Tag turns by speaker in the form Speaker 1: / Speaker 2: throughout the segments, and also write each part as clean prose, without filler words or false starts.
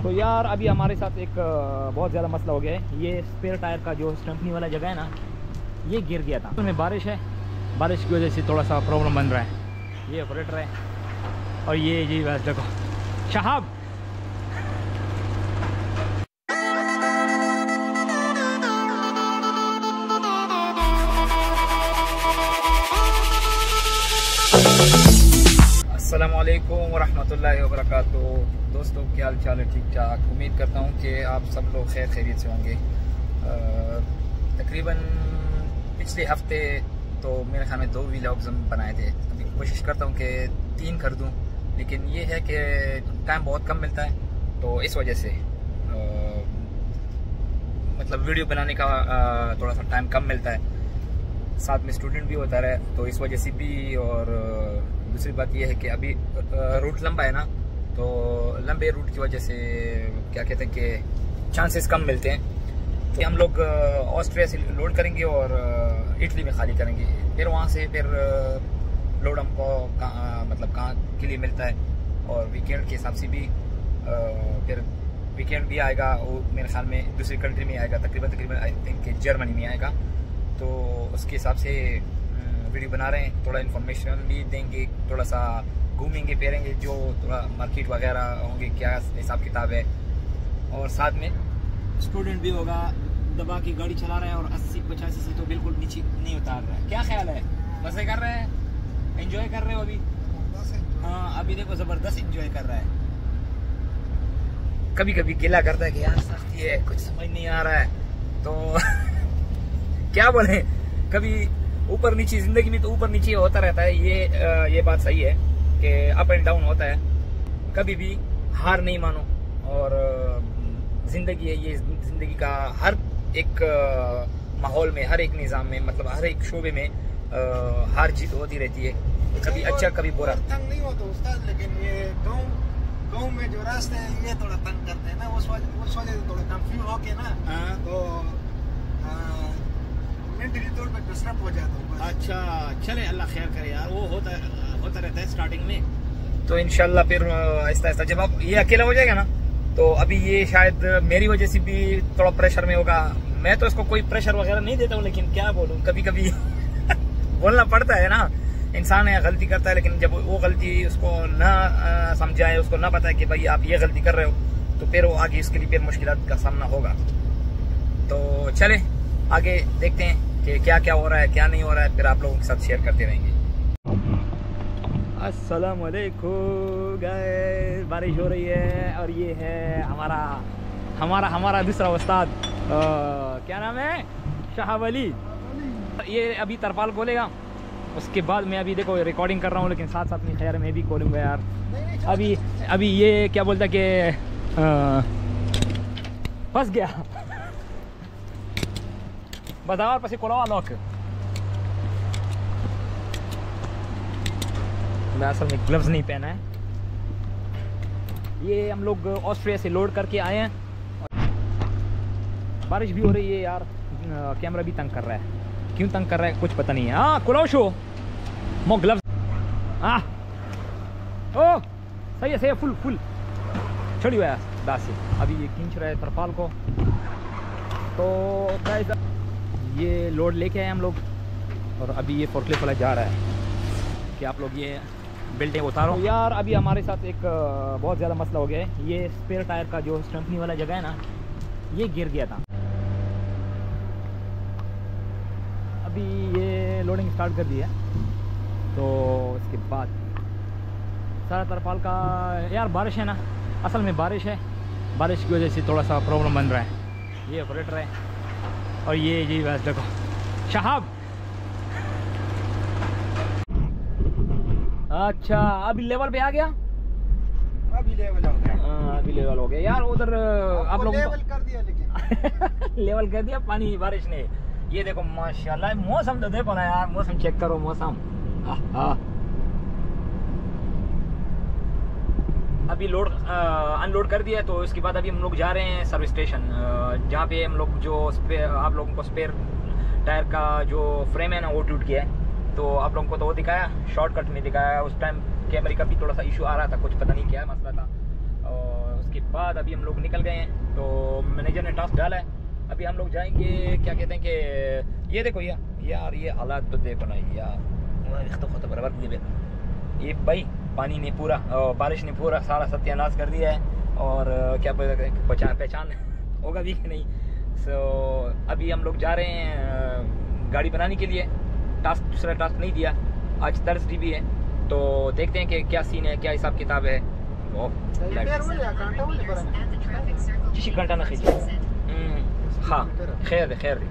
Speaker 1: तो यार अभी हमारे साथ एक बहुत ज़्यादा मसला हो गया है। ये स्पेयर टायर का जो स्टम्पनी वाला जगह है ना, ये गिर गया था। उसमें बारिश है, बारिश की वजह से थोड़ा सा प्रॉब्लम बन रहा है। ये ऑपरेटर है और ये जी बस देखो शहाब। अस्सलामुअलैकुम वरहमतुल्लाहि वबरकातुहू। दोस्तों क्या हाल चाल है? ठीक ठाक। उम्मीद करता हूँ कि आप सब लोग खैर खैरियत से होंगे। तकरीबन पिछले हफ्ते तो मेरे ख्याल में 2 व्लॉग्स हम बनाए थे। अभी कोशिश करता हूँ कि 3 कर दूँ, लेकिन ये है कि टाइम बहुत कम मिलता है, तो इस वजह से मतलब वीडियो बनाने का थोड़ा सा टाइम कम मिलता है। साथ में स्टूडेंट भी होता रहे, तो इस वजह से भी। और दूसरी बात यह है कि अभी रूट लंबा है ना, तो लंबे रूट की वजह से क्या कहते हैं कि चांसेस कम मिलते हैं। तो हम लोग ऑस्ट्रिया से लोड करेंगे और इटली में खाली करेंगे। फिर वहाँ से फिर लोड हमको कहाँ के लिए मिलता है, और वीकेंड के हिसाब से भी फिर वीकेंड भी आएगा। वो मेरे ख्याल में दूसरी कंट्री में आएगा, तकरीबन आई थिंक जर्मनी में आएगा। तो उसके हिसाब से वीडियो बना रहे हैं। थोड़ा इन्फॉर्मेशन भी देंगे, थोड़ा सा घूमेंगे फिरेंगे, जो थोड़ा मार्केट वगैरह होंगे, क्या हिसाब किताब है। और साथ में स्टूडेंट भी होगा, दबा की गाड़ी चला रहा है और 80-85 से तो बिल्कुल नीचे नहीं उतार रहा है। क्या ख्याल है? मजे कर रहे हैं, एंजॉय कर रहे हो अभी? हाँ, अभी देखो ज़बरदस्त एंजॉय कर रहा है। कभी कभी गिला करता है कि यार सख्ती है, कुछ समझ नहीं आ रहा है, तो क्या बोले, कभी ऊपर नीचे, जिंदगी में तो ऊपर नीचे होता रहता है। ये बात सही है कि अप एंड डाउन होता है। कभी भी हार नहीं मानो, और जिंदगी है ये, जिंदगी का हर एक माहौल में, हर एक निज़ाम में, मतलब हर एक शोबे में हार जीत होती रहती है, कभी अच्छा कभी बुरा।
Speaker 2: तंग नहीं होता उस्ताद, लेकिन ये गाँव में जो रास्ते हैं ये थोड़ा तंग करते हैं ना, उस वजह से थोड़ा कंफ्यूज होके ना, तो मेंटली तौर पे डिस्टर्ब हो जाता हूँ।
Speaker 1: अच्छा चले, अल्लाह खैर करे यार, वो होता रहता है स्टार्टिंग में। तो इंशाल्लाह फिर आहिस्ता आहिस्ता जब आप ये अकेला हो जाएगा ना, तो अभी ये शायद मेरी वजह से भी थोड़ा प्रेशर में होगा। मैं तो इसको कोई प्रेशर वगैरह नहीं देता हूँ, लेकिन क्या बोलूँ, कभी कभी बोलना पड़ता है ना। इंसान है, गलती करता है, लेकिन जब वो गलती उसको ना समझाए, उसको ना पता है कि भाई आप ये गलती कर रहे हो, तो फिर वो आगे इसके लिए फिर मुश्किलात का सामना होगा। तो चले आगे देखते हैं कि क्या क्या हो रहा है, क्या नहीं हो रहा है, फिर आप लोगों के साथ शेयर करते रहेंगे। अस्सलाम वालेकुम गाइस, बारिश हो रही है और ये है हमारा दूसरा उस्ताद, क्या नाम है? शहाब अली। ये अभी तरपाल खोलेगा, उसके बाद मैं अभी देखो रिकॉर्डिंग कर रहा हूँ, लेकिन साथ साथ में खैर मैं भी खोलूँगा यार। अभी ये क्या बोलता कि फंस गया। बताओ पसी खोला लॉक। मैं असल में ग्लव्स नहीं पहना है। ये हम लोग ऑस्ट्रिया से लोड करके आए हैं, बारिश भी हो रही है यार। कैमरा भी तंग कर रहा है, क्यों तंग कर रहा है कुछ पता नहीं है। हाँ खुलाओ शो मो ग्लव्स। हाँ ओ सही है फुल छोड़ी हुआ है दास से। अभी ये खींच रहा है तरपाल को, तो ये लोड लेके आए हम लोग, और अभी ये फोर्कलिफ्ट वाला जा रहा है कि आप लोग ये बिल्डिंग उतारो। तो यार अभी हमारे साथ एक बहुत ज़्यादा मसला हो गया है। ये स्पेयर टायर का जो स्टम्पनी वाला जगह है ना, ये गिर गया था। अभी ये लोडिंग स्टार्ट कर दी है, तो इसके बाद सारा तरपाल का यार बारिश है ना, असल में बारिश है, बारिश की वजह से थोड़ा सा प्रॉब्लम बन रहा है। ये ऑपरेटर है और ये जी बस देखो शहाब। अच्छा अभी लेवल पे आ गया,
Speaker 2: अभी लेवल हो गया।
Speaker 1: हाँ अभी लेवल हो गया यार। उधर आप लोग
Speaker 2: लेवल कर दिया, लेकिन
Speaker 1: लेवल कर दिया पानी बारिश ने। ये देखो माशाल्लाह, मौसम तो देखो ना यार, मौसम चेक करो, मौसम। अभी लोड अनलोड कर दिया है, तो इसके बाद अभी हम लोग जा रहे हैं सर्विस स्टेशन, जहाँ पे हम लोग जो आप लोगों को स्पेयर टायर का जो फ्रेम है ना, वो टूट गया है। तो आप लोगों को तो वो दिखाया, शॉर्टकट में दिखाया। उस टाइम कैमरे का भी थोड़ा सा इशू आ रहा था, कुछ पता नहीं क्या मसला था। और उसके बाद अभी हम लोग निकल गए हैं, तो मैनेजर ने टास्क डाला है। अभी हम लोग जाएंगे, क्या कहते हैं कि ये देखो यार ये हालात तो देखो ना यार, ये भाई पानी ने पूरा, बारिश ने पूरा सारा सत्यानाश कर दिया है। और क्या पहचान होगा भी कि नहीं। सो अभी हम लोग जा रहे हैं गाड़ी बनाने के लिए। दूसरा टास्क नहीं दिया, आज थर्सडे भी है, तो देखते हैं कि क्या सीन है, क्या हिसाब किताब है। घंटा ना खींचे, हाँ खैर है।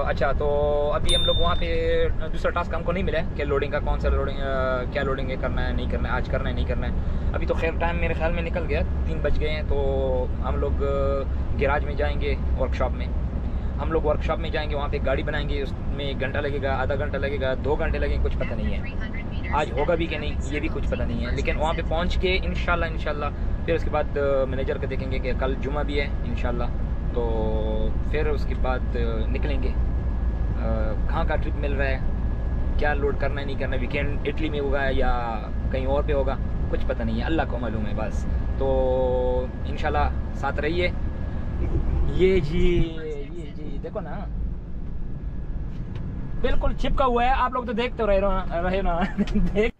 Speaker 1: अच्छा, तो अभी हम लोग वहाँ पे दूसरा टास्क हमको नहीं मिला है कि लोडिंग का कौन सा लोडिंग, क्या लोडिंग है, करना है नहीं करना है, आज करना है नहीं करना है। अभी तो खैर टाइम मेरे ख्याल में निकल गया, 3 बज गए हैं। तो हम लोग गैराज में जाएंगे, वर्कशॉप में हम लोग वर्कशॉप में जाएंगे, वहाँ पे गाड़ी बनाएंगे। उसमें 1 घंटा लगेगा, आधा घंटा लगेगा, 2 घंटे लगेंगे, कुछ पता नहीं है। आज होगा भी कि नहीं ये भी कुछ पता नहीं है, लेकिन वहाँ पे पहुँच के इंशाल्लाह फिर उसके बाद मैनेजर को देखेंगे कि कल जुमा भी है इंशाल्लाह, तो फिर उसके बाद निकलेंगे। कहाँ का ट्रिप मिल रहा है, क्या लोड करना है नहीं करना है, वीकेंड इटली में होगा या कहीं और पे होगा, कुछ पता नहीं है, अल्लाह को मालूम है बस। तो इंशाल्लाह साथ रहिए। ये जी देखो ना, बिल्कुल चिपका हुआ है, आप लोग तो देखते रहे ना देख।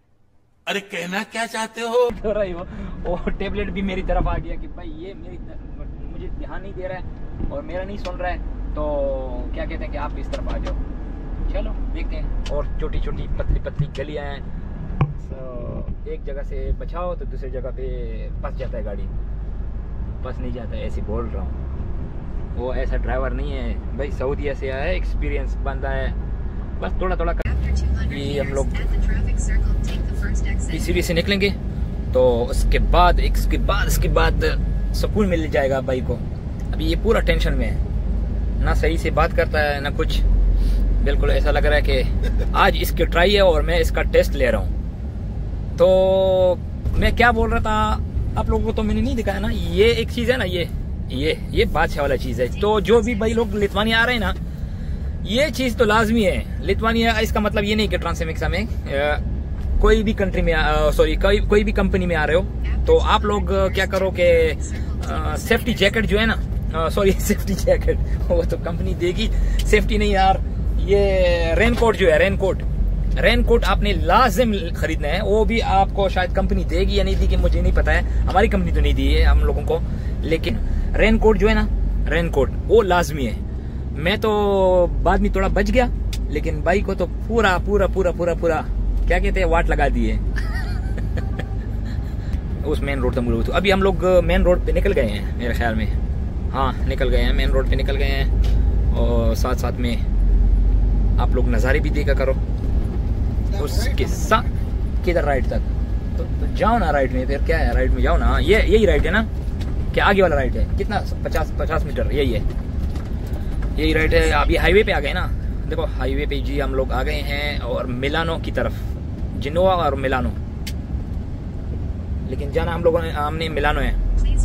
Speaker 3: अरे कहना क्या चाहते हो?
Speaker 1: तो रही वो टेबलेट भी मेरी तरफ आ गया कि भाई ये मुझे ध्यान नहीं दे रहा है और मेरा नहीं सुन रहा है, तो क्या कहते हैं कि आप इस तरफ आ जाओ। चलो देखते हैं। और छोटी छोटी पतली गलियां हैं, तो एक जगह से बचाओ तो दूसरी जगह पे फंस जाता है गाड़ी, फंस नहीं जाता है, ऐसे बोल रहा हूँ। वो ऐसा ड्राइवर नहीं है भाई, सऊदीया से आया है, एक्सपीरियंस बंदा है, बस थोड़ा ये हम लोग सीढ़ी से निकलेंगे, तो उसके बाद सुकून मिल जाएगा भाई को। अभी ये पूरा टेंशन में है, ना सही से बात करता है ना कुछ, बिल्कुल ऐसा लग रहा है कि आज इसकी ट्राई है और मैं इसका टेस्ट ले रहा हूँ। तो मैं क्या बोल रहा था आप लोगों को, तो मैंने नहीं दिखाया ना, ये एक चीज है ना, ये बादशाह वाला चीज है। तो जो भी भाई लोग लिथुआनिया आ रहे हैं ना, ये चीज तो लाजमी है। लिथुआनिया इसका मतलब ये नहीं कि ट्रांसमेक्सा में कोई भी कंट्री में कोई भी कंपनी में आ रहे हो, तो आप लोग क्या करो कि सेफ्टी जैकेट जो है ना, सेफ्टी जैकेट वो तो कंपनी देगी, सेफ्टी नहीं यार, ये रेनकोट जो है, रेनकोट आपने लाजिम खरीदना है। वो भी आपको शायद कंपनी देगी या नहीं देगी मुझे नहीं पता है, हमारी कंपनी तो नहीं दी है हम लोगों को, लेकिन रेनकोट जो है ना, रेनकोट वो लाजमी है। मैं तो बाद में थोड़ा बच गया, लेकिन भाई को तो पूरा क्या कहते हैं वाट लगा दिए उस मेन रोड तक। तो अभी हम लोग मेन रोड पे निकल गए हैं मेरे ख्याल में, हाँ निकल गए हैं, मेन रोड पे निकल गए हैं। और साथ में आप लोग नज़ारे भी देखा करो। उसके साथ किधर राइट तक तो जाओ ना, राइट में फिर क्या है, राइट में जाओ ना, यही राइट है ना, क्या आगे वाला राइट है, कितना 50 मीटर, यही राइट है। अभी हाईवे पे आ गए ना, देखो हाईवे पे जी हम लोग आ गए हैं, और मिलानो की तरफ, जिनोवा और मिलानो, लेकिन जाना हमने मिलानो है,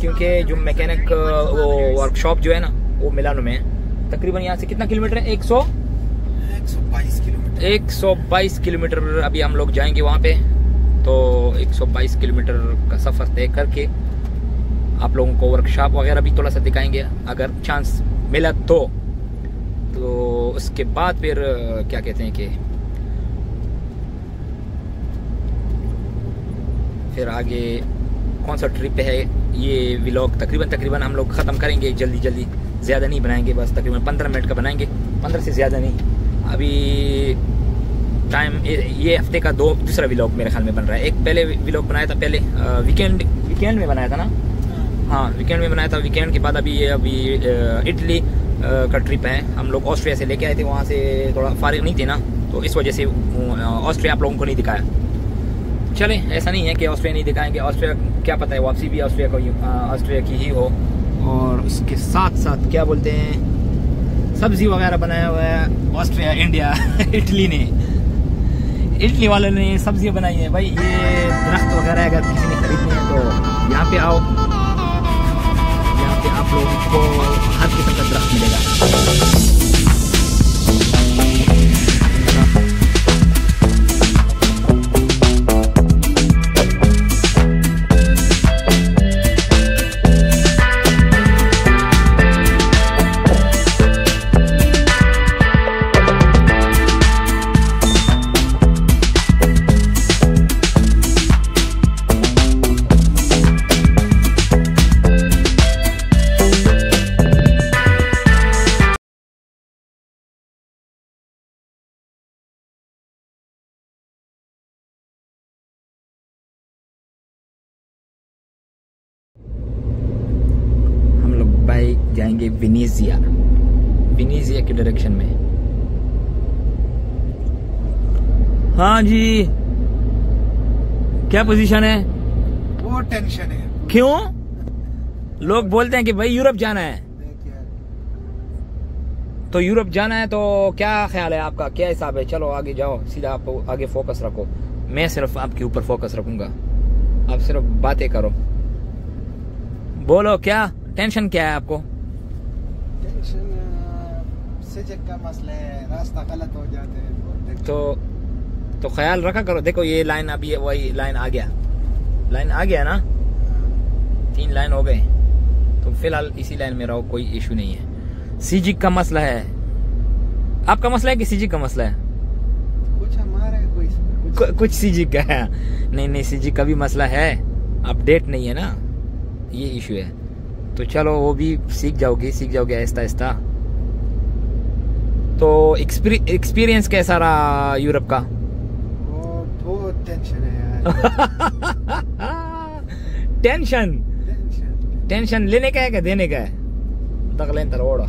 Speaker 1: क्योंकि जो मैकेनिक वो वर्कशॉप जो है ना वो मिलानो में है। तकरीबन यहाँ से कितना किलोमीटर है, 122 किलोमीटर अभी हम लोग जाएंगे वहाँ पे। तो 122 किलोमीटर का सफर तय करके आप लोगों को वर्कशॉप वगैरह भी थोड़ा सा दिखाएंगे अगर चांस मिला तो उसके बाद फिर क्या कहते हैं कि फिर आगे कौन सा ट्रिप है, ये व्लॉग तकरीबन हम लोग ख़त्म करेंगे जल्दी, ज़्यादा नहीं बनाएंगे, बस तकरीबन 15 मिनट का बनाएंगे, 15 से ज़्यादा नहीं। अभी टाइम ये हफ्ते का दूसरा व्लॉग मेरे ख्याल में बन रहा है। एक पहले व्लॉग बनाया था, पहले वीकेंड में बनाया था ना, हाँ वीकेंड में बनाया था। वीकेंड के बाद अभी इटली का ट्रिप है, हम लोग ऑस्ट्रिया से लेके आए थे, वहाँ से थोड़ा फारिग नहीं थे ना, तो इस वजह से ऑस्ट्रिया आप लोगों को नहीं दिखाया। चले, ऐसा नहीं है कि ऑस्ट्रिया नहीं दिखाएंगे, ऑस्ट्रिया क्या पता है वापसी भी ऑस्ट्रिया की ही हो। और उसके साथ क्या बोलते हैं, सब्जी वगैरह बनाया हुआ है ऑस्ट्रिया, इंडिया इटली वालों ने सब्जियां बनाई है भाई। ये दरख्त वगैरह अगर किसी ने खरीदने हैं तो यहाँ पे आओ, यहाँ पे आप लोगों को हर किस्म का दरख्त मिलेगा। जाएंगे वेनेजिया की डायरेक्शन में। हाँ जी, क्या पोजीशन है?
Speaker 2: वो टेंशन है।
Speaker 1: क्यों? लोग बोलते हैं कि भाई यूरोप जाना है, तो यूरोप जाना है तो क्या ख्याल है आपका, क्या हिसाब है? चलो आगे जाओ, सीधा आप आगे फोकस रखो, मैं सिर्फ आपके ऊपर फोकस रखूंगा, आप सिर्फ बातें करो। बोलो, क्या टेंशन क्या है आपको?
Speaker 2: टेंशन सजग का मसला है, रास्ता गलत हो जाते हैं
Speaker 1: तो ख्याल रखा करो। देखो ये लाइन अभी वही लाइन आ गया ना, 3 लाइन हो गए, तो फिलहाल इसी लाइन में रहो, कोई इशू नहीं है। सीजिक का मसला है, आपका मसला है कि सीजिक का मसला है?
Speaker 2: कुछ हमारा
Speaker 1: कुछ सीजिक का है। नहीं, सीजिक का भी मसला है, अपडेट नहीं है ना, ये इशू है। तो चलो वो भी सीख जाओगे आहिस्ता आहिस्ता। तो एक्सपीरियंस कैसा रहा यूरोप का?
Speaker 2: बहुत टेंशन है यार।
Speaker 1: टेंशन लेने का है क्या देने का है? तगलें तरोड़।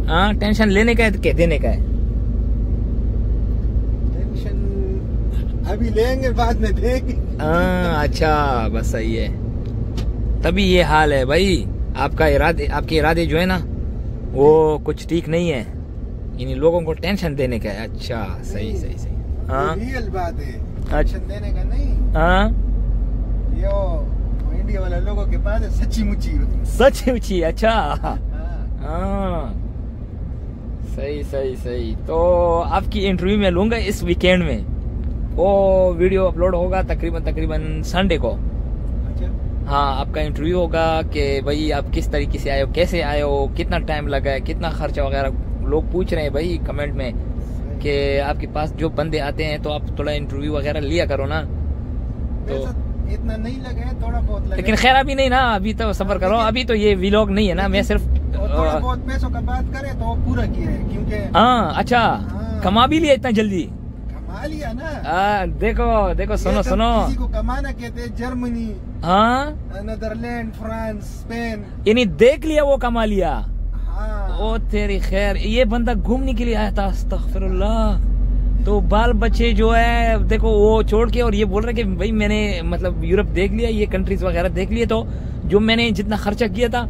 Speaker 1: हाँ, टेंशन लेने का है क्या देने का है?
Speaker 2: टेंशन अभी लेंगे, बाद में देंगे।
Speaker 1: अच्छा, बस सही है, तभी ये हाल है भाई। आपके इरादे जो है ना, वो कुछ ठीक नहीं है, इन लोगों को टेंशन देने का है। अच्छा, सही। हाँ,
Speaker 2: रियल बात है, टेंशन देने का नहीं।
Speaker 1: हाँ,
Speaker 2: यो इंडिया वाले लोगों के पास है सच्ची मुच्ची।
Speaker 1: अच्छा, हाँ, सही। तो आपकी इंटरव्यू में लूंगा इस वीकेंड में, वो वीडियो अपलोड होगा तकरीबन संडे को।
Speaker 2: अच्छा,
Speaker 1: हाँ, आपका इंटरव्यू होगा कि भाई आप किस तरीके से आए हो, कैसे आए हो, कितना टाइम लगा है, कितना खर्चा वगैरह। लोग पूछ रहे हैं भाई कमेंट में कि आपके पास जो बंदे आते हैं तो आप थोड़ा इंटरव्यू वगैरह लिया करो ना। तो
Speaker 2: इतना नहीं लगा है, थोड़ा बहुत लगा,
Speaker 1: लेकिन खैर अभी नहीं ना, अभी तो सब्र करो, अभी तो ये व्लॉग नहीं है ना, मैं सिर्फ
Speaker 2: थोड़ा बहुत पैसों का बात करें तो पूरा किया है, क्योंकि
Speaker 1: हाँ। अच्छा, कमा भी लिया इतना जल्दी?
Speaker 2: कमा लिया ना।
Speaker 1: देखो सुनो
Speaker 2: किसी को कमाना कहते हैं, जर्मनी,
Speaker 1: हाँ,
Speaker 2: नीदरलैंड, फ्रांस, स्पेन,
Speaker 1: यानी देख लिया वो कमा लिया।
Speaker 2: हाँ।
Speaker 1: ओ तेरी खैर, ये बंदा घूमने के लिए आया था, अस्तगफिरुल्लाह। तो बाल बच्चे जो है देखो वो छोड़ के, और ये बोल रहे कि भाई मैंने मतलब यूरोप देख लिया, ये कंट्रीज वगैरह देख लिए, तो जो मैंने जितना खर्चा किया था,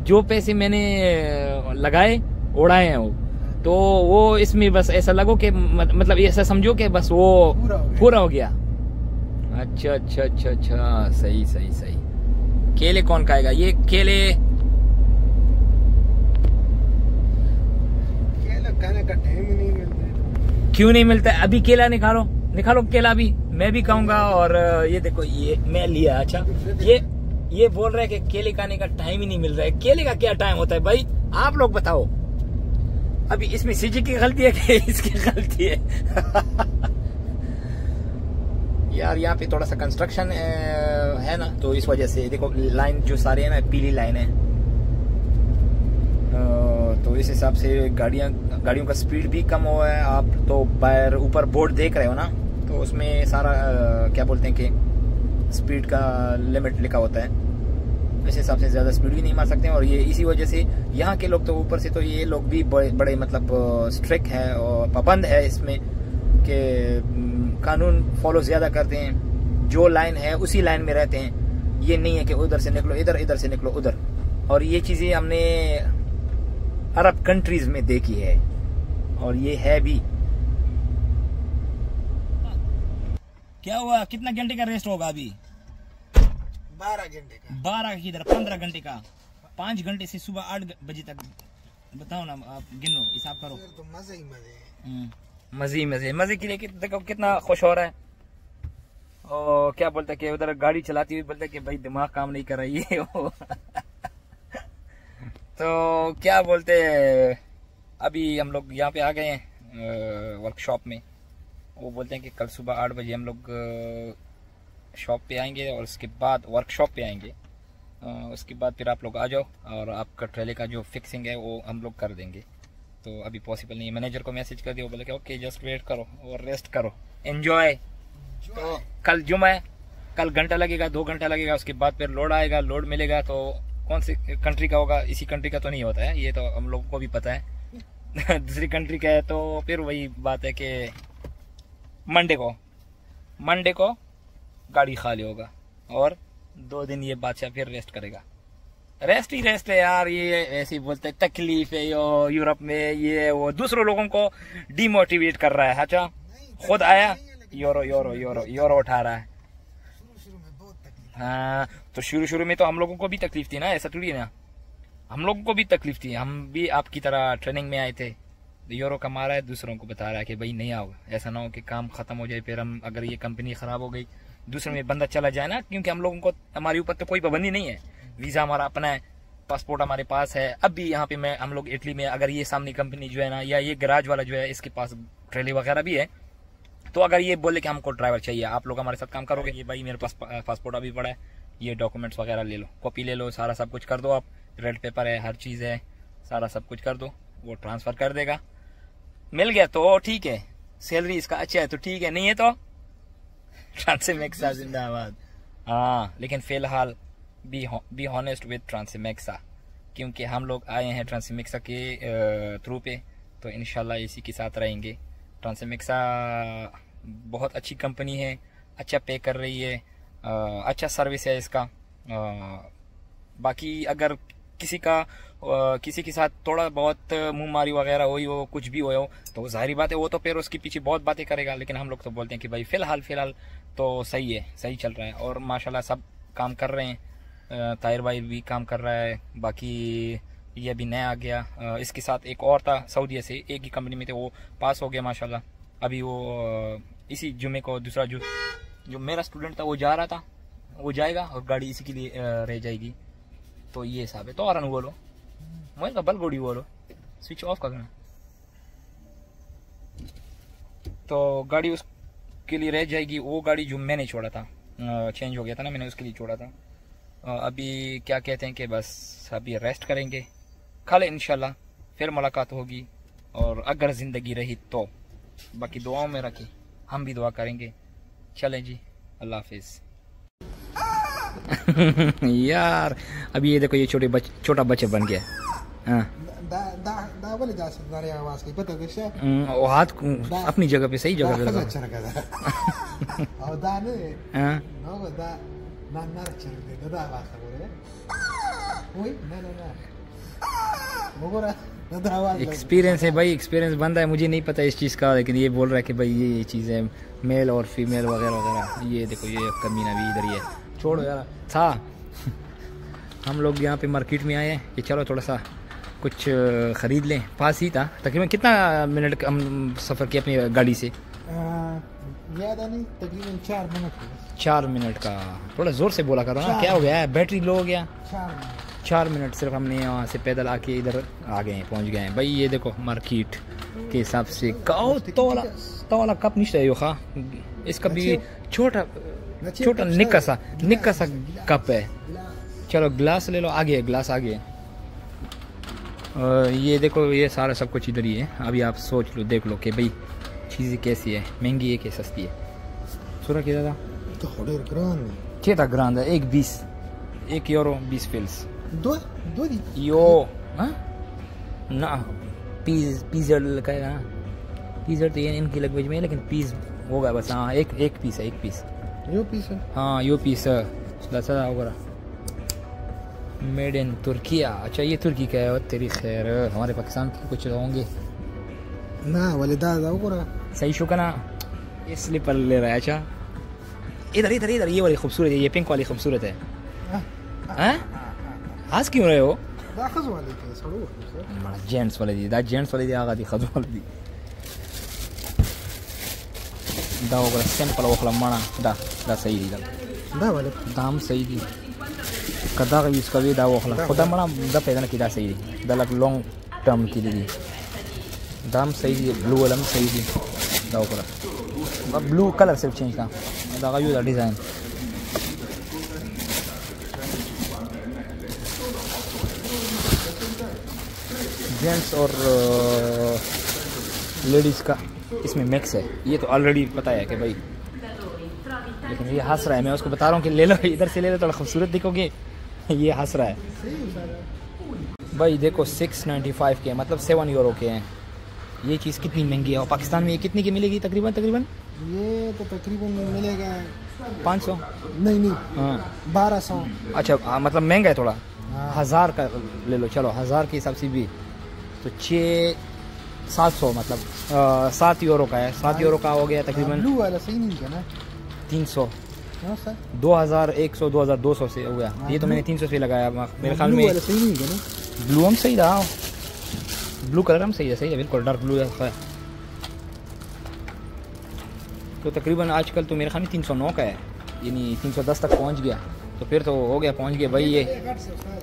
Speaker 1: जो पैसे मैंने लगाए उड़ाए हैं वो, तो वो इसमें बस ऐसा लगो कि मतलब ऐसा समझो कि बस वो पूरा हो गया। अच्छा, सही। केले कौन खाएगा? ये केले
Speaker 2: खाने का टाइम ही नहीं मिलता है।
Speaker 1: क्यों नहीं मिलता है? अभी केला निकालो केला भी, मैं भी खाऊंगा। और ये देखो, ये मैं लिया। अच्छा, ये बोल रहे हैं कि केले खाने का टाइम ही नहीं मिल रहा है। केले का क्या टाइम होता है भाई, आप लोग बताओ। अभी इसमें सीजी की गलती है कि इसकी गलती है? यार यहाँ पे थोड़ा सा कंस्ट्रक्शन है ना, तो इस वजह से देखो लाइन जो सारे है ना, पीली लाइन है, तो इस हिसाब से गाड़ियों का स्पीड भी कम हुआ है। आप तो बाहर ऊपर बोर्ड देख रहे हो ना, तो उसमें सारा क्या बोलते हैं कि स्पीड का लिमिट लिखा होता है, इस हिसाब से ज्यादा स्पीड भी नहीं मार सकते हैं। और ये इसी वजह से यहाँ के लोग तो ऊपर से तो ये लोग भी बड़े मतलब स्ट्रिक्ट है और पाबंद है इसमें, कि कानून फॉलो ज्यादा करते हैं, जो लाइन है उसी लाइन में रहते हैं। ये नहीं है कि उधर से निकलो इधर से निकलो उधर। और ये चीजें हमने अरब कंट्रीज में देखी है, और ये है भी। क्या हुआ, कितना घंटे का रेस्ट होगा अभी?
Speaker 2: 12 घंटे का।
Speaker 1: 12 की तरह 15 घंटे का, 5 घंटे से सुबह 8 बजे तक। बताओ ना, आप गिनो, हिसाब करो।
Speaker 2: तो मजे ही
Speaker 1: मजे के लिए देखो कितना खुश हो रहा है। और क्या बोलता है कि उधर गाड़ी चलाती हुई बोलता है कि भाई दिमाग काम नहीं कर रही है। तो क्या बोलते हैं, अभी हम लोग यहाँ पे आ गए हैं वर्कशॉप में। वो बोलते हैं कि कल सुबह 8 बजे हम लोग शॉप पे आएंगे, और उसके बाद वर्कशॉप पे आएंगे। उसके बाद फिर आप लोग आ जाओ, और आपका ट्रेले का जो फिक्सिंग है वो हम लोग कर देंगे। तो अभी पॉसिबल नहीं है। मैनेजर को मैसेज कर दिया, वो बोले कि ओके जस्ट वेट करो और रेस्ट करो, एंजॉय। तो कल जुम्मा है, कल घंटा लगेगा, 2 घंटा लगेगा, उसके बाद फिर लोड आएगा, लोड मिलेगा तो कौन सी कंट्री का होगा, इसी कंट्री का तो नहीं होता है, ये तो हम लोगों को भी पता है। दूसरी कंट्री का है तो फिर वही बात है कि मंडे को गाड़ी खाली होगा और 2 दिन ये बादशाह फिर रेस्ट करेगा। रेस्ट ही रेस्ट है यार, ये ऐसे ही बोलते हैं तकलीफ है यूरोप में, ये वो दूसरों लोगों को डिमोटिवेट कर रहा है। अच्छा खुद आया यूरो उठा रहा है। हाँ तो शुरू में तो हम लोगों को भी तकलीफ थी ना, ऐसा थोड़ी ना, हम लोगों को भी तकलीफ थी, हम भी आपकी तरह ट्रेनिंग में आए थे। यूरो कमा रहा है, दूसरों को बता रहा है कि भाई नहीं आओ, ऐसा ना हो कि काम खत्म हो जाए, फिर हम अगर ये कंपनी खराब हो गई दूसरे में बंदा चला जाए ना, क्योंकि हम लोगों को हमारे ऊपर तो कोई पाबंदी नहीं है, वीजा हमारा अपना है, पासपोर्ट हमारे पास है। अब भी यहाँ पे हम लोग इटली में, अगर ये सामने कंपनी जो है ना, या ये गैराज वाला जो है, इसके पास ट्रेली वगैरह भी है, तो अगर ये बोले कि हमको ड्राइवर चाहिए, आप लोग हमारे साथ काम करोगे, ये भाई मेरे पास पासपोर्ट अभी पड़ा है, ये डॉक्यूमेंट्स वगैरह ले लो, कॉपी ले लो, सारा सब कुछ कर दो, आप रेड पेपर है, हर चीज़ है, सारा सब कुछ कर दो, वो ट्रांसफर कर देगा। मिल गया तो ठीक है, सैलरी इसका अच्छा है तो ठीक है, नहीं है तो ट्रांसमेक्सा जिंदाबाद। हाँ लेकिन फिलहाल बी हॉनेस्ट विद ट्रांसमेक्सा, क्योंकि हम लोग आए हैं ट्रांसमेक्सा के थ्रू पे, तो इंशाल्लाह इसी के साथ रहेंगे। ट्रांसमेक्सा बहुत अच्छी कंपनी है, अच्छा पे कर रही है, अच्छा सर्विस है इसका। बाकी अगर किसी के साथ थोड़ा बहुत मुंहमारी वगैरह हुई हो, कुछ भी हो तो जाहिर बात है वो तो फिर उसके पीछे बहुत बातें करेगा, लेकिन हम लोग तो बोलते हैं कि भाई फिलहाल तो सही है, सही चल रहा है, और माशाल्लाह सब काम कर रहे हैं। ताहिर भाई भी काम कर रहा है, बाकी ये अभी नया आ गया, इसके साथ एक और था सऊदीया से, एक ही कंपनी में थे, वो पास हो गया माशाल्लाह। अभी वो इसी जुमे को दूसरा जो मेरा स्टूडेंट था वो जा रहा था, वो जाएगा और गाड़ी इसी के लिए रह जाएगी। तो ये हिसाब है। तो और बोलो मैं का बल गोड़ी बोलो, स्विच ऑफ करना। तो गाड़ी उसके लिए रह जाएगी, वो गाड़ी जो मैंने छोड़ा था, चेंज हो गया था ना, मैंने उसके लिए छोड़ा था। अभी क्या कहते हैं कि बस अभी रेस्ट करेंगे, कल इंशाल्लाह फिर मुलाकात होगी, और अगर ज़िंदगी रही तो बाकी दुआओं में रखी, हम भी दुआ करेंगे। चलें जी, अल्लाह हाफिज़। यार अभी ये देखो, ये छोटा बच्चा बन गया। हाँ वो हाथ अपनी जगह पे, सही जगह पे एक्सपीरियंस है भाई, एक्सपीरियंस बनता है। मुझे नहीं पता इस चीज़ का, लेकिन ये बोल रहा है कि भाई ये चीज़ है, मेल और फीमेल वगैरह वगैरह। ये देखो ये कमीना भी इधर ही है, छोड़ो यार। था हम लोग यहाँ पे मार्केट में आए हैं कि चलो थोड़ा सा कुछ ख़रीद लें, पास ही था। तकरीबन कितना मिनट हम सफ़र किया अपनी गाड़ी से?
Speaker 2: ज़्यादा नहीं, तकरीबन 4 मिनट।
Speaker 1: 4 मिनट का, थोड़ा ज़ोर से बोला करो ना, क्या हो गया है, बैटरी लो हो गया। 4 मिनट सिर्फ हमने वहाँ से पैदल आके इधर आ गए हैं, पहुँच गए हैं भाई। ये देखो मार्केट के हिसाब से तोला कप नहीं चाहिए खा, इसका भी छोटा निक्का सा कप है। चलो ग्लास ले लो, आगे ग्लास आगे। ये देखो ये सारा सब कुछ इधर ही है। अभी आप सोच लो, देख लो कि भाई चीज़ें कैसी है, महंगी है कि सस्ती है। सूरा कितना था? क्या था ग्रांड है? 1 यूरो 20 फिल्स यो ना। पीज़र का है ना, पीज़र तो ये इनकी लैंग्वेज में है, लेकिन पीस होगा बस। हाँ एक पीस है, एक पीस
Speaker 2: यो पीस है।
Speaker 1: हाँ यो पीस होगा, मेड इन तुर्किया। अच्छा ये तुर्की का है, तेरी खैर, हमारे पाकिस्तान के कुछ होंगे
Speaker 2: ना वाले दादा।
Speaker 1: सही शुक्र ना, ये स्लीपर ले रहा है। अच्छा इधर ये वाली खूबसूरत है, ये पिंक वाली खूबसूरत है। आज क्यों रहे हो? जेंट्स वाले दी आगा दी खज वाले दी दा होगा सिंपल ओखला माना दा सही दी दा वाले दाम सही दी कदा का यूज़ कभी दा ओखला खुदा माना दा पैदा की दा सही दी दा लग लॉन्ग टर्म की दी दाम सही दी। ब्लू वाला सही दी दा ओखला, ब्लू कलर सिर्फ चेंज था दा का यूज़ डिज़ाइन। जेंट्स और लेडीज़ का इसमें मिक्स है, ये तो ऑलरेडी पता है कि भाई, लेकिन ये हंस रहा है। मैं उसको बता रहा हूँ कि ले लो, इधर से ले लो, थोड़ा खूबसूरत दिखोगे। ये हंस रहा है भाई। देखो 695 के मतलब 7 यूरो के हैं। ये चीज़ कितनी महंगी है और पाकिस्तान में ये कितनी की मिलेगी तकरीबन?
Speaker 2: ये तो तकरीबन मिलेगा 500। नहीं
Speaker 1: हाँ
Speaker 2: 1200।
Speaker 1: अच्छा मतलब महंगा है थोड़ा।
Speaker 2: हाँ।
Speaker 1: 1000 का ले लो, चलो 1000 के हिसाब से भी तो 700 मतलब 7 यूरो का है। 7 यूरो का हो गया तकरीबन
Speaker 2: ब्लू वाला सही नहीं है ना?
Speaker 1: 300
Speaker 2: सर
Speaker 1: 2100 2200 से हो गया। ये तो मैंने 300 से लगाया मेरे ख्याल में।
Speaker 2: सही नहीं है ना?
Speaker 1: ब्लू हम सही रहा, ब्लू कलर हम सही है बिल्कुल डार्क ब्लू है। तो तकरीबन आजकल तो मेरे ख्याल में 309 का है, यानी 310 तक पहुंच गया। तो फिर तो हो गया, पहुंच गया भाई। ये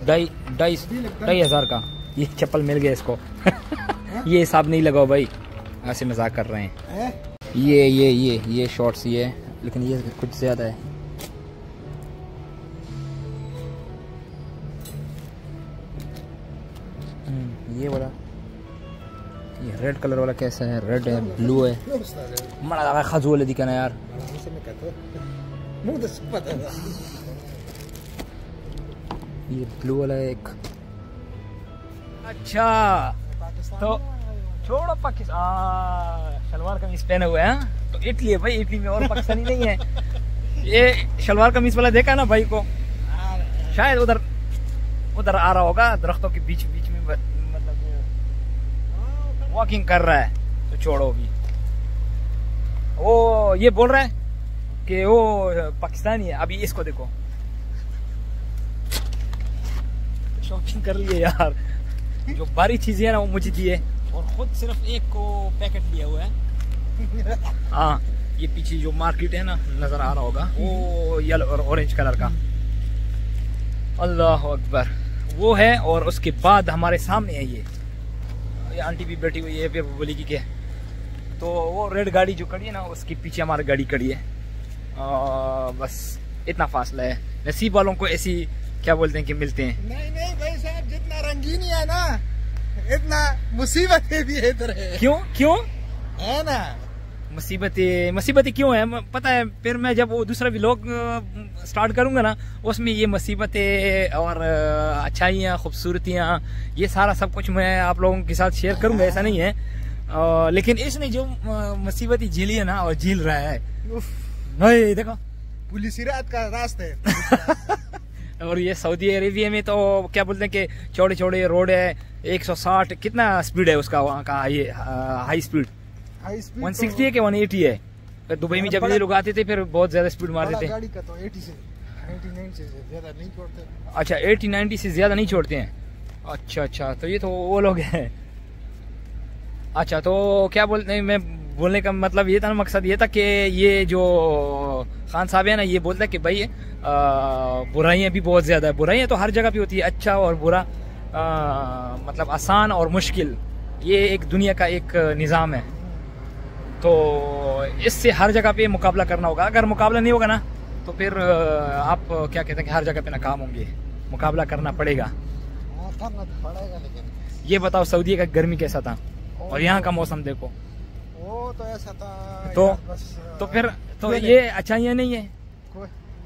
Speaker 1: 2,500 का ये चप्पल मिल गया इसको। ये हिसाब नहीं लगाओ भाई, ऐसे मजाक कर रहे हैं। ये शॉर्ट्स ये, लेकिन ये कुछ ज़्यादा है। ये वाला, ये रेड कलर वाला कैसा है? रेड है, ब्लू है। मना लगा खजूल है दिखाना यार। ये ब्लू वाला है एक। अच्छा तो छोड़ो पाकिस्तान, शलवार कमीज पहने हुए हैं तो इटली है भाई। इटली में और पाकिस्तानी नहीं है। ये शलवार कमीज वाला देखा ना भाई को, शायद उधर आ रहा होगा दरख्तों के बीच में, मतलब वॉकिंग कर रहा है। तो छोड़ो भी, वो ये बोल रहा है कि वो पाकिस्तानी है। अभी इसको देखो, शॉपिंग कर लिए यार। जो बारी चीजें है ना वो मुझे दी है, और खुद सिर्फ एक को पैकेट लिया हुआ है। हाँ ये पीछे जो मार्केट है ना नजर आ रहा होगा, वो येलो और ऑरेंज कलर का। अल्लाह अकबर वो है। और उसके बाद हमारे सामने है ये आंटी भी बैठी हुई है, फिर बोलेगी कि तो वो रेड गाड़ी जो खड़ी है ना उसके पीछे हमारी गाड़ी खड़ी है। बस इतना फासला है। नसीब वालों को ऐसी क्या बोलते हैं कि मिलते हैं।
Speaker 2: नहीं भाई साहब, जितना रंगीन है ना इतना मुसीबतें भी इधर है।
Speaker 1: क्यों
Speaker 2: है ना?
Speaker 1: मुसीबतें क्यों है पता है? फिर मैं जब वो दूसरा व्लॉग स्टार्ट करूंगा ना, उसमें ये मुसीबतें और अच्छाइयाँ खूबसूरतियाँ ये सारा सब कुछ मैं आप लोगों के साथ शेयर करूंगा। ऐसा नहीं है, लेकिन इसने जो मुसीबतें झेली है ना और झेल रहा है, नहीं देखो
Speaker 2: पुलिस रात का रास्ता है।
Speaker 1: और ये सऊदी अरेबिया में तो क्या बोलते हैं कि चौड़े चौड़े रोड है। 160 कितना स्पीड है उसका वहाँ का? ये हाई स्पीड 160 है कि 180 है? दुबई में जब ये लोग आते थे फिर बहुत ज्यादा स्पीड मारते थे।
Speaker 2: गाड़ी का तो 80 से 99 से ज्यादा नहीं छोड़ते।
Speaker 1: अच्छा 80-90 से ज्यादा नहीं छोड़ते हैं। अच्छा तो ये तो वो लोग हैं। अच्छा तो क्या बोलते हैं, मैं बोलने का मतलब ये था ना, मकसद ये था कि ये जो खान साहब है ना, ये बोलता है कि भाई बुराइयां भी बहुत ज्यादा है। बुराइयां तो हर जगह पे होती है, अच्छा और बुरा, मतलब आसान और मुश्किल, ये एक दुनिया का एक निज़ाम है। तो इससे हर जगह पे मुकाबला करना होगा। अगर मुकाबला नहीं होगा ना तो फिर आप क्या कहते हैं कि हर जगह पे नाकाम होंगे। मुकाबला करना पड़ेगा।
Speaker 2: करना तो पड़ेगा, लेकिन
Speaker 1: ये बताओ सऊदी का गर्मी कैसा था और यहाँ का मौसम देखो।
Speaker 2: वो तो ऐसा था
Speaker 1: तो फिर तो ये अच्छाइयाँ नहीं है।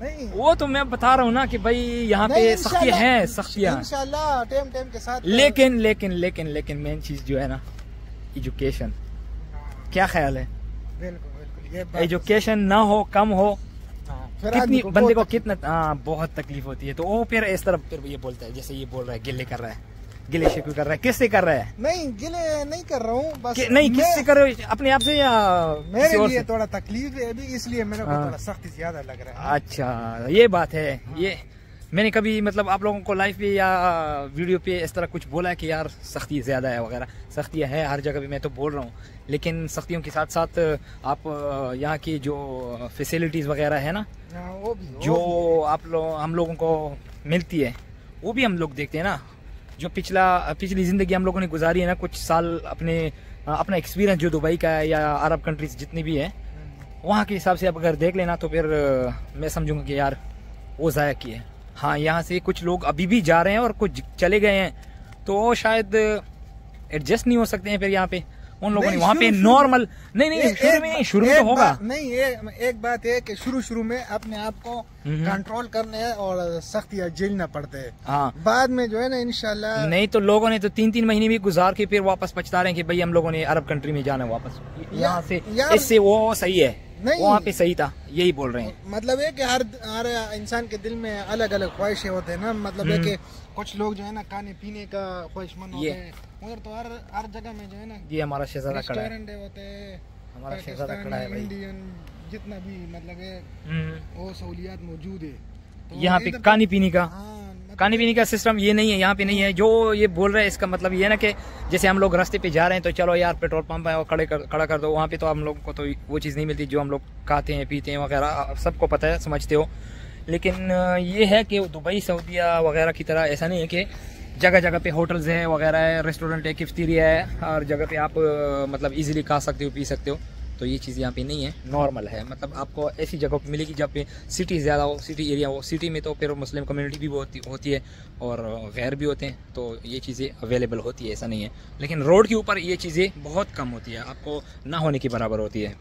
Speaker 2: नहीं
Speaker 1: वो तो मैं बता रहा हूँ ना कि भाई यहाँ पे सख्तियाँ हैं, सख्तियाँ
Speaker 2: इंशाल्लाह टाइम के साथ।
Speaker 1: लेकिन मेन चीज जो है ना, एजुकेशन। क्या ख्याल है?
Speaker 2: बिल्कुल
Speaker 1: एजुकेशन ना हो, कम हो, कितनी बंदे को कितना बहुत तकलीफ होती है। तो वो फिर इस तरफ फिर ये बोलता है, जैसे ये बोल रहा है गिले कर रहा है, गिले शिकवे कर रहा है। किससे कर रहा है?
Speaker 2: नहीं गिले नहीं कर रहा हूँ, बस
Speaker 1: नहीं किससे कर रहे हो? अपने आप से या
Speaker 2: मेरे लिए थोड़ा तकलीफ है अभी, इसलिए मेरे को थोड़ा सख्ती ज्यादा लग रहा है।
Speaker 1: अच्छा ये बात है। ये मैंने कभी मतलब आप लोगों को लाइव पे या वीडियो पे इस तरह कुछ बोला है कि यार सख्ती ज़्यादा है वगैरह? सख्तियाँ है हर जगह पे, मैं तो बोल रहा हूँ, लेकिन सख्तियों के साथ साथ आप यहाँ की जो फैसिलिटीज़ वगैरह है ना,
Speaker 2: वो भी
Speaker 1: जो हम लोगों को मिलती है, वो भी हम लोग देखते हैं ना। जो पिछली ज़िंदगी हम लोगों ने गुजारी है ना, कुछ साल अपना एक्सपीरियंस जो दुबई का है या अरब कंट्रीज जितनी भी है, वहाँ के हिसाब से आप अगर देख लेना तो फिर मैं समझूंगा कि यार वो ज़ाया की है। हाँ यहाँ से कुछ लोग अभी भी जा रहे हैं और कुछ चले गए हैं, तो शायद एडजस्ट नहीं हो सकते हैं फिर यहाँ पे। उन लोगों ने वहाँ पे नॉर्मल नहीं शुरू में तो होगा
Speaker 2: नहीं। एक बात है कि शुरू में अपने आप को कंट्रोल करने और सख्तियाँ झेलना पड़ते हैं।
Speaker 1: हाँ,
Speaker 2: बाद में जो है ना इंशाल्लाह।
Speaker 1: नहीं तो लोगों ने तो 3-3 महीने भी गुजार के फिर वापस पछता रहे हैं कि भाई हम लोगों ने अरब कंट्री में जाना है वापस, यहाँ से इससे वो सही है, वहाँ पे सही था, यही बोल रहे हैं।
Speaker 2: मतलब है कि हर इंसान के दिल में अलग अलग ख्वाहिशें होते हैं ना। मतलब है कि कुछ लोग जो है ना खाने पीने का ख्वाहिशमंद होते हैं, उधर तो हर जगह में जो है ना ये
Speaker 1: हमारा शहजादा खड़ा है,
Speaker 2: होते हैं,
Speaker 1: हमारा शहजादा खड़ा है भाई।
Speaker 2: इंडियन जितना भी मतलब है वो सहूलियात मौजूद है। तो
Speaker 1: यहाँ पे खाने पीने का सिस्टम ये नहीं है, यहाँ पे नहीं है। जो ये बोल रहे हैं इसका मतलब ये है ना कि जैसे हम लोग रास्ते पे जा रहे हैं तो चलो यार पेट्रोल पंप है और खड़ा कर दो, वहाँ पे तो हम लोग को तो वो चीज़ नहीं मिलती जो हम लोग खाते हैं पीते हैं वगैरह, सबको पता है, समझते हो। लेकिन ये है कि दुबई सऊदीया वगैरह की तरह ऐसा नहीं है कि जगह जगह पे होटल्स है वगैरह है, रेस्टोरेंट है, कैफेटेरिया है, हर जगह पे आप मतलब इजीली खा सकते हो, पी सकते हो। तो ये चीज़ यहाँ पे नहीं है, नॉर्मल है। मतलब आपको ऐसी जगह पे मिलेगी जहाँ पे सिटी ज़्यादा हो, सिटी एरिया हो। सिटी में तो फिर मुस्लिम कम्युनिटी भी होती है और गैर भी होते हैं, तो ये चीज़ें अवेलेबल होती है, ऐसा नहीं है। लेकिन रोड के ऊपर ये चीज़ें बहुत कम होती है, आपको ना होने की बराबर होती है।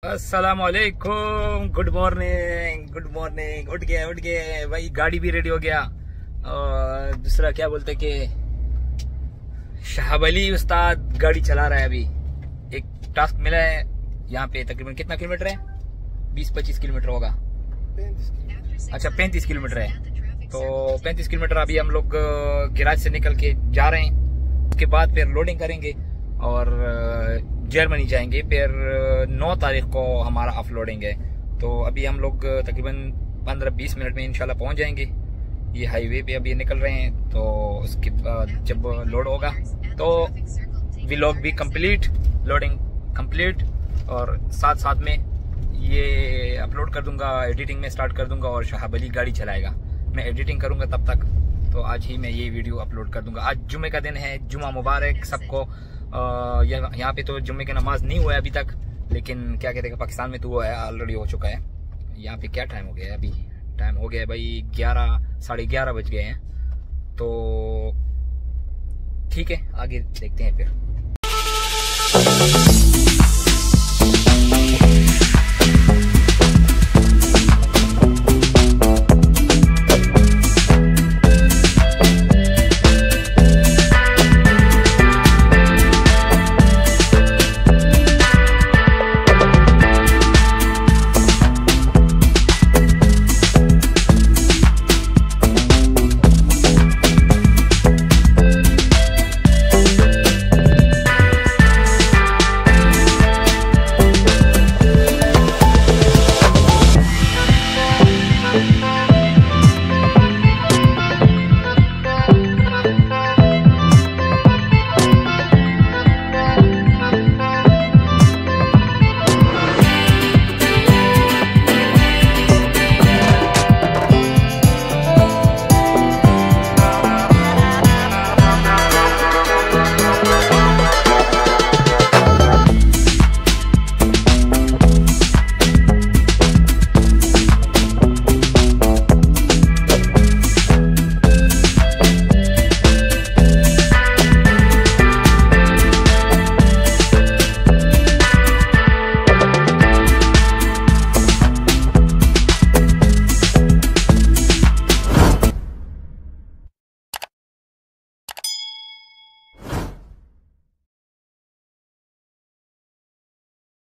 Speaker 1: अस्सलाम वालेकुम, गुड मॉर्निंग। उठ गए भाई, गाड़ी भी रेडी हो गया। और दूसरा क्या बोलते कि शहाब अली उस्ताद गाड़ी चला रहा है अभी। एक टास्क मिला है यहाँ पे, तकरीबन कितना किलोमीटर है? 20-25 किलोमीटर होगा। 35। अच्छा 35 किलोमीटर है। तो 35 किलोमीटर अभी हम लोग गैराज से निकल के जा रहे हैं। उसके बाद फिर लोडिंग करेंगे और जर्मनी जाएंगे। फिर 9 तारीख को हमारा ऑफलोडिंग है। तो अभी हम लोग तकरीबन 15-20 मिनट में इंशाल्लाह पहुंच जाएंगे। ये हाईवे पे अभी निकल रहे हैं, तो उसके बाद जब लोड होगा तो व्लॉग भी कंप्लीट, लोडिंग कंप्लीट, और साथ में ये अपलोड कर दूंगा, एडिटिंग में स्टार्ट कर दूंगा और शहाब अली गाड़ी चलाएगा। मैं एडिटिंग करूंगा तब तक, तो आज ही मैं ये वीडियो अपलोड कर दूंगा। आज जुम्मे का दिन है, जुम्मा मुबारक सबको। यहाँ पे तो जुम्मे की नमाज नहीं हुआ है अभी तक, लेकिन क्या कहते हैं पाकिस्तान में तो वो है, ऑलरेडी हो चुका है। यहाँ पे क्या टाइम हो गया है? अभी टाइम हो गया है भाई 11-11:30 बज गए हैं। तो ठीक है, आगे देखते हैं फिर।